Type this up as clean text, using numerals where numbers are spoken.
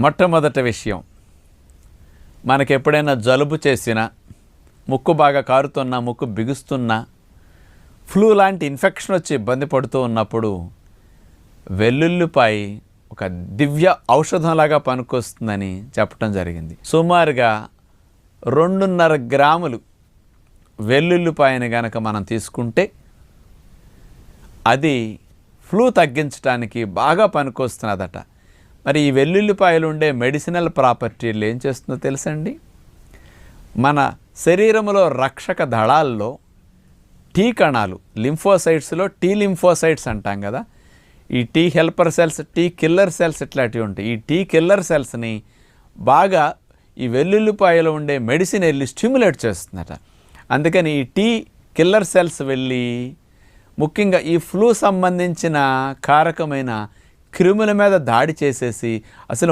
మొట్టమొదటి విషయం, మనకి ఎప్పుడైనా జలుబు చేసినా, ముక్కు బాగా కారుతున్నా, ముక్కు బిగుస్తున్నా, ఫ్లూ లాంటి ఇన్ఫెక్షన్ వచ్చి ఇబ్బంది పడుతూ ఉన్నప్పుడు వెల్లుల్లిపాయ ఒక దివ్య ఔషధంలాగా పనికొస్తుందని చెప్పడం జరిగింది. సుమారుగా 2.5 గ్రాములు వెల్లుల్లిపాయని గనక మనం తీసుకుంటే అది ఫ్లూ తగ్గించడానికి బాగా పనికొస్తున్నదట. మరి ఈ వెల్లుల్లిపాయలు ఉండే మెడిసినల్ ప్రాపర్టీలు ఏం చేస్తుందో తెలుసండి? మన శరీరంలో రక్షక దళాల్లో టీ కణాలు, లింఫోసైట్స్లో టీ లింఫోసైట్స్ అంటాం కదా, ఈ T helper cells, T killer cells ఇట్లాంటివి ఉంటాయి. ఈ టీ కిల్లర్ సెల్స్ని బాగా ఈ వెల్లుల్లిపాయలో ఉండే మెడిసిన్ వెళ్ళి స్టిమ్యులేట్ చేస్తుందట. అందుకని ఈ టీ కిల్లర్ సెల్స్ వెళ్ళి ముఖ్యంగా ఈ ఫ్లూ సంబంధించిన కారకమైన క్రిముల మీద దాడి చేసేసి అసలు